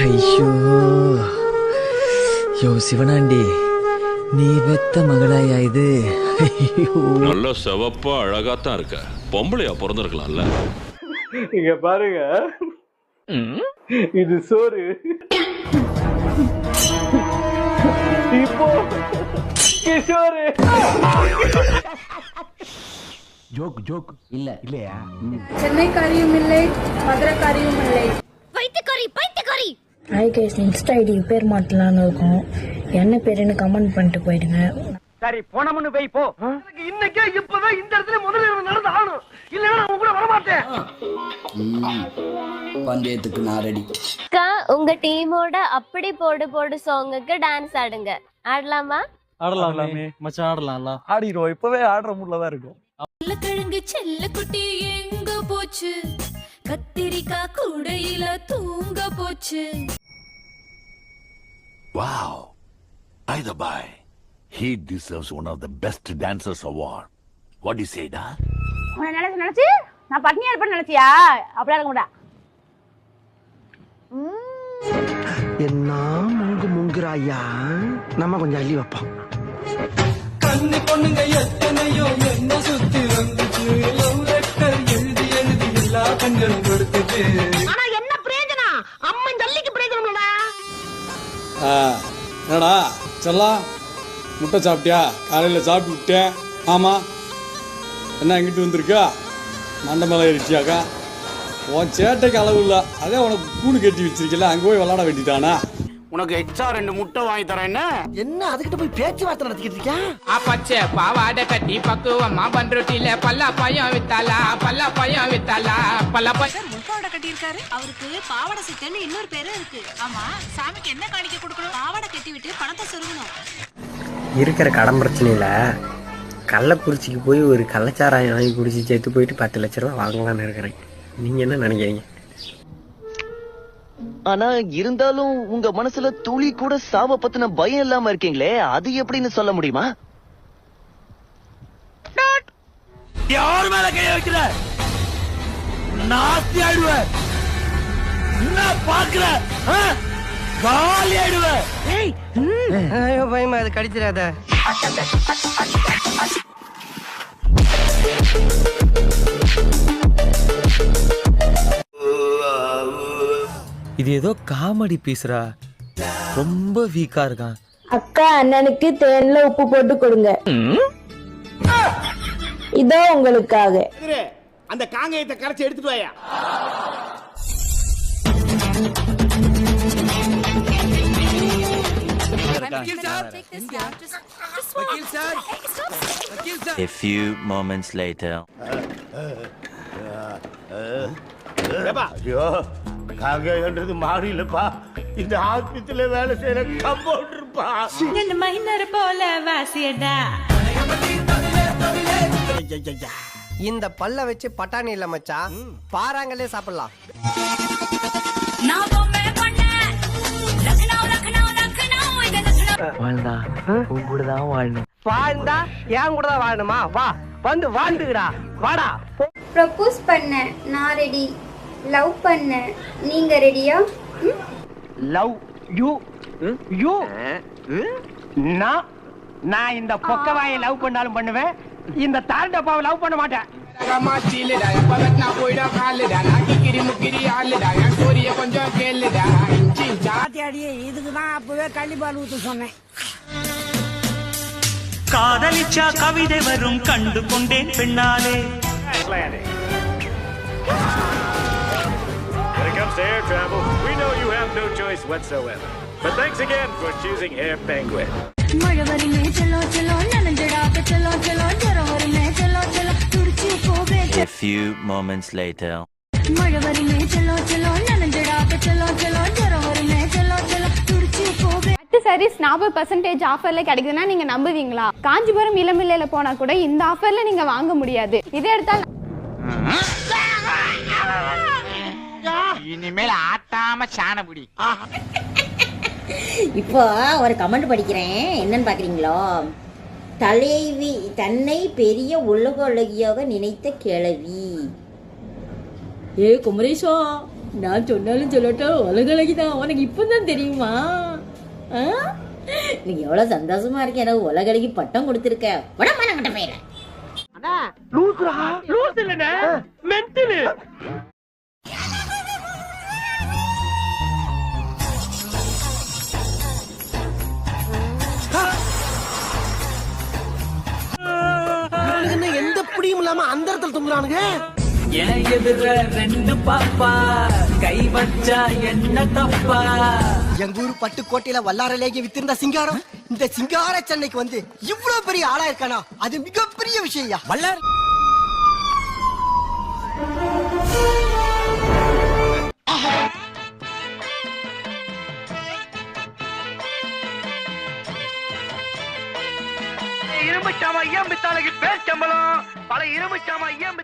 ஐயோ யோ சிவனாண்டி, நீ பெத்த மகளாயா இது? நல்ல செவப்பா அழகாத்தான் இருக்க. பொம்பளையா பிறந்திருக்கலாம்ல. இங்க பாருங்க, இது சோறு. இப்போ கிஷோரு ஜோக் இல்ல இல்லையா? சென்னைக்காரியும் இல்லை, மதுரைக்காரியும் இல்லை. பைத்தியக்காரி. ஹாய் கைஸ், இன்ஸ்டா ஐடி பேர் மாத்தலாம்னு இருக்கோம். என்ன பேருன்னு கமெண்ட் பண்ணிட்டு போயிடுங்க. சரி போனமுன்னு போய் போ. இன்னைக்கே இப்பதான் இந்த இடத்துல முதல்ல நடந்து ஆகணும், இல்லைன்னா நான் கூட வரமாட்டேன். பந்தயத்துக்கு நான் ரெடி. உங்க டீமோட அப்படி போடு சாங்குக்கு டான்ஸ் ஆடுங்க. ஆடலாமா? ஆடலாமே மச்சான், ஆடலாம்ல. ஆடிடுவோம், இப்பவே ஆடுற மூட்ல தான் இருக்கும். கிழங்கு செல்ல குட்டி எங்க போச்சு, கத்திரிக்காய் கூடையில தூங்க போச்சு. Wow. Either by, he deserves one of the best dancers award. What do you say, da? நினைச்சு நான் பட்னியா இருப்பேன்னு நினைச்சியா? அப்படியே இருக்க மாட்டா. என்ன முங்குறாயா? நம்ம கொஞ்சம் அள்ளி வைப்போம். கண்ணு பொண்ணுங்க எத்தனையோ என்ன சுத்தி வந்துச்சு, லவ் லெட்டர் எழுதி எல்லா கண்களும் கொடுத்துச்சு. ஆனா என்ன பிரயோஜனம்? அம்மன் ஜல்லிக்கு பிரயோஜனம் இல்லடா. என்னடா செல்லாம், முட்டை சாப்பிட்டியா? காலையில் சாப்பிட்டு விட்டேன். ஆமாம், என்ன எங்கிட்டு வந்திருக்கா? மண்டை மேலே ஏறிச்சியாக்கா? உன் சேட்டைக்கு அளவு இல்லை, அதே உனக்கு கூடு கட்டி வச்சிருக்கல, அங்கே போய் விளாட வேண்டிட்டானா? உனக்கு எக்ஸ்ட்ரா 2 முட்டை வாங்கி தரேன். என்ன அதுக்கிட்ட போய் பேச்சுவார்த்தை நடத்திக்கிட்டு இருக்கியா? பச்சை பாவாடை கட்டி பக்குவமா பண்ருட்டில பல்லா பையன் வித்தாலா முக்காவோட கட்டி இருக்காரு. அவருக்கு பாவாடை சித்தன்னு இன்னொரு பேரும் இருக்கு. ஆமா, சாமிக்கு என்ன காணிக்க கொடுக்கணும்? பாவாடை கட்டி விட்டு பணத்தை சொருகணும். இருக்கிற கடன் பிரச்சனையில கள்ளக்குறிச்சிக்கு போய் ஒரு கள்ளச்சாராயம் வாங்கி குடிச்சு சேர்த்து போயிட்டு 10 லட்ச ரூபா வாங்கலாம்னு இருக்கிறேன். நீங்க என்ன நினைக்கிறீங்க? ஆனா இருந்தாலும் உங்க மனசுல துளி கூட சாவ பத்தின பயம் இல்லாம இருக்கீங்களே, அது எப்படின்னு சொல்ல முடியுமா? யார் மேல கைய வைக்கிற? நாஸ்தி ஆயிடுவ. என்ன பாக்குற? காலி ஆயிடுவ. ஐயோ பயமா, அது கடிச்சிடாத. இது ஏதோ காமெடி பீஸ்ரா, ரொம்ப வீக்கா இருக்கான். அக்கா அண்ணனுக்கு தேன்ல உப்பு போட்டு கொடுங்க. இதோ உங்களுக்காக. அந்த காங்கயத்தை கரைச்சி எடுத்துட்டு வாயா. A few moments later. ஐயோ, காங்கன்றது மாறி இல்லப்பா, இந்த ஆஸ்பத்திரியில வேலை செய்யற கம்பவுண்டர்ப்பா. என்ன மைனர் போல வாசியடா. இந்த பல்ல வச்சு பட்டாணி இல்ல மச்சான், பாறாங்களே சாப்பிடலாம். வாழ்ந்தா உன் கூட தான் வாழணும். வாழ்ந்தா என் கூட தான் வாழணுமா? வா வந்து வாழ்ந்துடா, வாடா. ப்ரப்போஸ் பண்ண நான் ரெடி, லவ் பண்ண நீங்க ரெடியா? லவ் யூ யூ நான் இந்த பொக்கவாயை லவ் பண்ணாலும் பண்ணுவேன், இந்த தாண்டப்பாவை லவ் பண்ண மாட்டேன். இதுக்குதான் அப்பவே கள்ளிப்பால் ஊத்து சொன்னேன். காதலிச்சா கவிதை வரும் கண்டு கொண்டேன் பெண்ணாலே. When it comes to air travel, we know you have no choice whatsoever. But thanks again for choosing Air Penguin. மழை வருமே செல்லோ செல்லோ நனஞ்சடாக்க செல்லோ செல்லோ ஜரம் வருமே செல்லோ செல்லோ துடிச்சு போவே. A few moments later. மழை வருமே செல்லோ செல்லோ நனஞ்சடாக்க செல்லோ செல்லோ ஜரம் வருமே Cello Cello துடிச்சு போவே. சாரீஸ் 40% ஆஃபர்ல கிடைக்குதுன்னா நீங்க நம்புவீங்களா? காஞ்சிபுரம் இளம்பிள்ளையில போனா கூட இந்த ஆஃபர்ல நீங்க வாங்க முடியாது. இதை எடுத்தால் இனிமேல் ஆட்டாம சாணபுடி. இப்போ ஒரு கமெண்ட் படிக்கிறேன், என்னன்னு பாக்குறீங்களோ? தலைவி தன்னை பெரிய உலகியாக நினைத்த கிழவி. ஏ குமரேஷா, நான் சொன்னாலும் சொல்லட்டும் உலகளகி தான். உனக்கு இப்பதான் தெரியுமா? நீ எவ்வளவு சந்தோஷமா இருக்க, எனக்கு உலகளகி பட்டம் கொடுத்துருக்க. உடம்பு கிட்ட போயிடுறேன். லூசுரா லூசு இல்லனே மென்டல். எந்த பிடியும் இல்லாம அந்த இடத்துல தொங்குறானுங்க. என் எதிர ரெண்டு பாப்பா கை வச்சா என்ன தப்பா. எங்க ஊர் பட்டுக்கோட்டையில வல்லாரலேயே வித்திருந்த சிங்காரம் இந்த சிங்கார சென்னைக்கு வந்து இவ்வளவு பெரிய ஆளா இருக்கானா, அது மிகப்பெரிய விஷயம். வல்லார் இரும்பு சாமா ஐயம் பித்தாளைக்கு பேர் சம்பளம். பல இரும்பு சாமா ஐயம்